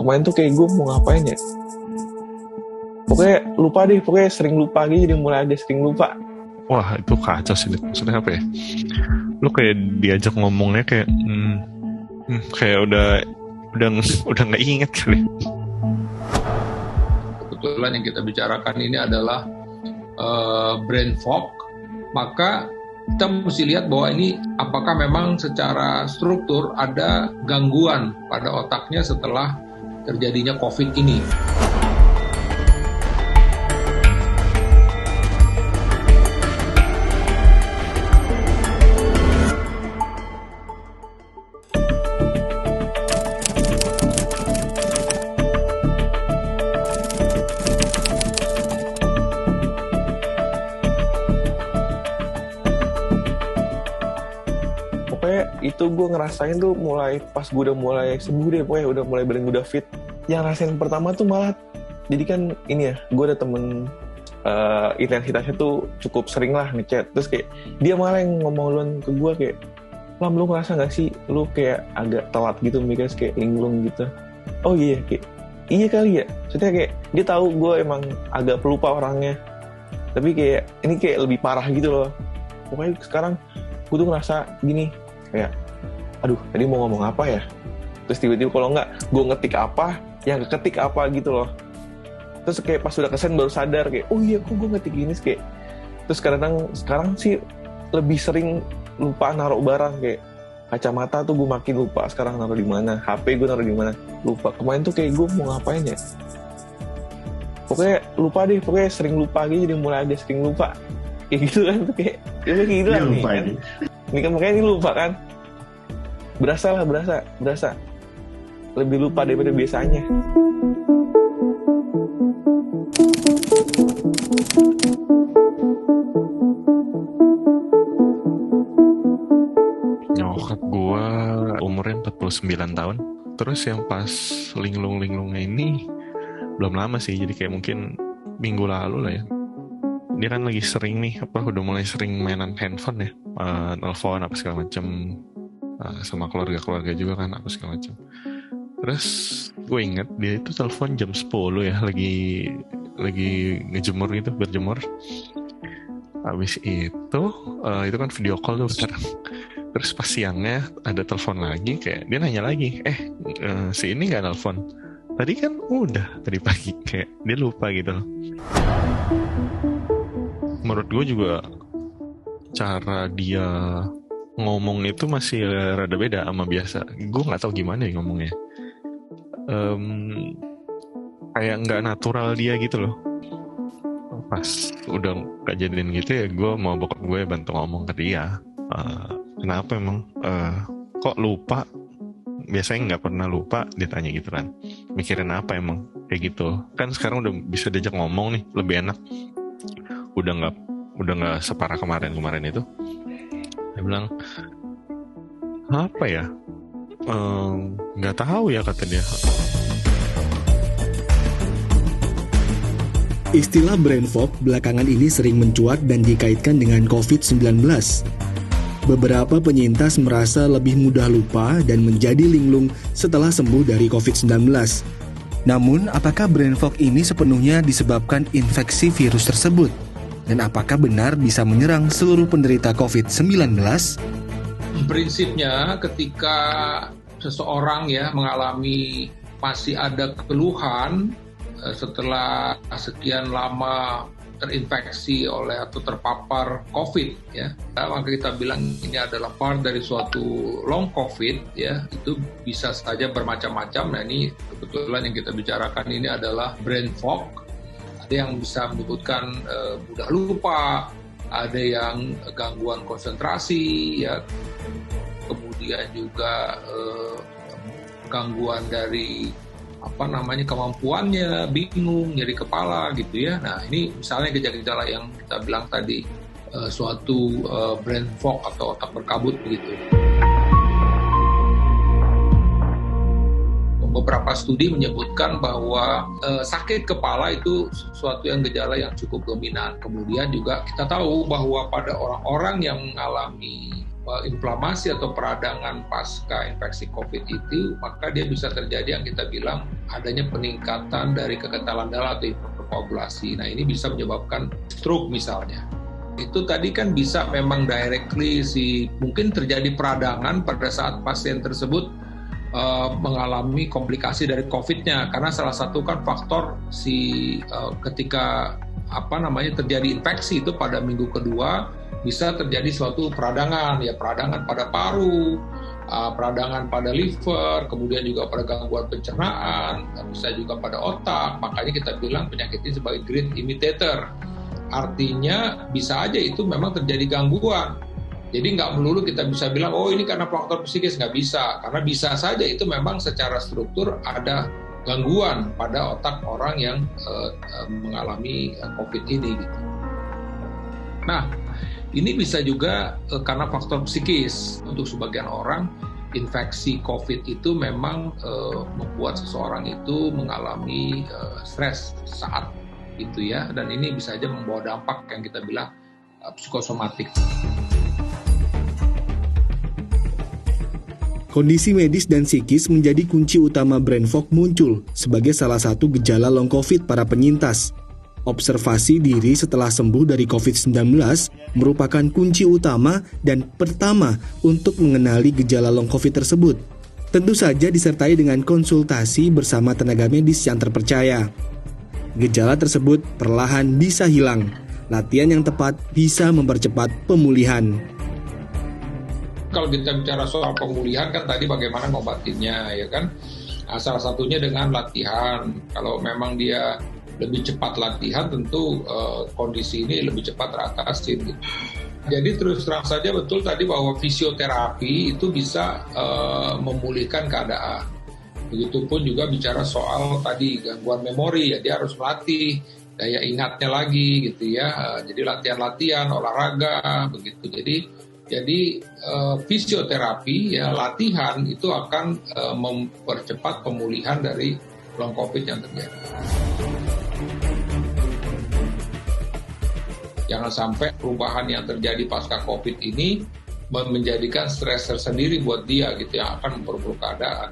kemarin tuh kayak gue mau ngapain ya, pokoknya lupa deh, pokoknya sering lupa gitu, jadi mulai ada sering lupa. Wah itu kacau sih. Maksudnya apa ya, lu kayak diajak ngomongnya kayak kayak udah nggak inget kali. Kebetulan yang kita bicarakan ini adalah brain fog, maka kita mesti lihat bahwa ini apakah memang secara struktur ada gangguan pada otaknya setelah terjadinya COVID ini. Itu gue ngerasain tuh mulai pas gue udah mulai sembuh deh, pokoknya udah mulai badan gue udah fit. Yang rasain pertama tuh malah, jadi kan ini ya, gue ada temen intensitasnya tuh cukup sering lah ngechat, terus kayak dia malah yang ngomong duluan ke gue kayak, Lam lu ngerasa gak sih lu kayak agak telat gitu mikir, kayak linglung gitu. Oh iya, kayak iya kali ya, maksudnya kayak dia tahu gue emang agak pelupa orangnya, tapi kayak ini kayak lebih parah gitu loh. Pokoknya sekarang gue tuh ngerasa gini, kayak aduh tadi mau ngomong apa ya, terus tiba-tiba kalau enggak gue ngetik apa yang ketik apa gitu loh, terus kayak pas udah kesen baru sadar kayak oh iya kok gue ngetik gini kayak. Terus sekarang sih lebih sering lupa naruh barang, kayak kacamata tuh gue makin lupa sekarang naruh di mana, HP gue naruh di mana lupa. Kemarin tuh kayak gue mau ngapain ya, pokoknya lupa deh, pokoknya sering lupa gitu, jadi mulai ada sering lupa kayak gitu kan, tuh kayak gitu kan nih kan. Ini kan makanya ini lupa kan, berasa lebih lupa daripada biasanya. Nyokap gue umurnya 49 tahun, terus yang pas linglung-linglungnya ini belum lama sih, jadi kayak mungkin minggu lalu lah ya. Dia kan lagi sering nih, udah mulai sering mainan handphone ya, telepon apa segala macam, sama keluarga juga kan apa segala macam. Terus gue inget dia itu telepon jam 10 ya, lagi ngejemur gitu, berjemur. Habis itu kan video call tuh sekarang. Terus pas siangnya ada telepon lagi, kayak dia nanya lagi, si ini nggak nelfon? Tadi kan udah tadi pagi, kayak dia lupa gitu loh. Menurut gue juga cara dia ngomong itu masih rada beda sama biasa. Gue nggak tahu gimana ya ngomongnya. Kayak nggak natural dia gitu loh. Pas udah kejadian gitu ya, gue mau bokap gue bantu ngomong ke dia. Kenapa emang? Kok lupa? Biasanya nggak pernah lupa, ditanya gitu kan. Mikirin apa emang? Kayak gitu. Kan sekarang udah bisa diajak ngomong nih, lebih enak. Udah nggak separah kemarin itu. Dia bilang apa ya, nggak tahu ya kata dia. Istilah brain fog belakangan ini sering mencuat dan dikaitkan dengan COVID-19. Beberapa penyintas merasa lebih mudah lupa dan menjadi linglung setelah sembuh dari COVID-19. Namun, apakah brain fog ini sepenuhnya disebabkan infeksi virus tersebut? Dan apakah benar bisa menyerang seluruh penderita COVID-19? Prinsipnya ketika seseorang ya mengalami masih ada keluhan setelah sekian lama terinfeksi oleh atau terpapar COVID ya, maka kita bilang ini adalah part dari suatu long COVID ya, itu bisa saja bermacam-macam. Nah ini kebetulan yang kita bicarakan ini adalah brain fog. Ada yang bisa menyebutkan mudah lupa, ada yang gangguan konsentrasi ya, kemudian juga gangguan dari kemampuannya, bingung, nyeri kepala gitu ya. Nah ini misalnya gejala-gejala yang kita bilang tadi, suatu brain fog atau otak berkabut begitu. Beberapa studi menyebutkan bahwa sakit kepala itu suatu yang gejala yang cukup dominan. Kemudian juga kita tahu bahwa pada orang-orang yang mengalami inflamasi atau peradangan pasca infeksi COVID itu, maka dia bisa terjadi yang kita bilang adanya peningkatan dari kekentalan darah atau hiperkoagulasi. Nah, ini bisa menyebabkan stroke misalnya. Itu tadi kan bisa memang directly mungkin terjadi peradangan pada saat pasien tersebut mengalami komplikasi dari COVID-nya, karena salah satu kan faktor ketika terjadi infeksi itu pada minggu kedua bisa terjadi suatu peradangan pada paru, peradangan pada liver, kemudian juga pada gangguan pencernaan, bisa juga pada otak. Makanya kita bilang penyakit ini sebagai great imitator. Artinya bisa aja itu memang terjadi gangguan. Jadi nggak melulu kita bisa bilang, oh ini karena faktor psikis, nggak bisa. Karena bisa saja itu memang secara struktur ada gangguan pada otak orang yang mengalami COVID ini. Gitu. Nah, ini bisa juga karena faktor psikis. Untuk sebagian orang, infeksi COVID itu memang membuat seseorang itu mengalami stres saat itu ya. Dan ini bisa saja membawa dampak yang kita bilang psikosomatik. Kondisi medis dan psikis menjadi kunci utama brain fog muncul sebagai salah satu gejala long COVID para penyintas. Observasi diri setelah sembuh dari COVID-19 merupakan kunci utama dan pertama untuk mengenali gejala long COVID tersebut. Tentu saja disertai dengan konsultasi bersama tenaga medis yang terpercaya. Gejala tersebut perlahan bisa hilang. Latihan yang tepat bisa mempercepat pemulihan. Kalau kita bicara soal pemulihan kan tadi bagaimana ngobatinnya ya kan. Nah, salah satunya dengan latihan. Kalau memang dia lebih cepat latihan tentu kondisi ini lebih cepat teratasi. Gitu. Jadi terus terang saja betul tadi bahwa fisioterapi itu bisa memulihkan keadaan. Begitupun juga bicara soal tadi gangguan memori ya, dia harus melatih daya ingatnya lagi gitu ya. Jadi latihan-latihan olahraga begitu. Jadi fisioterapi ya latihan itu akan mempercepat pemulihan dari long COVID yang terjadi. Jangan sampai perubahan yang terjadi pasca COVID ini menjadikan stres tersendiri buat dia gitu yang akan memperburuk keadaan.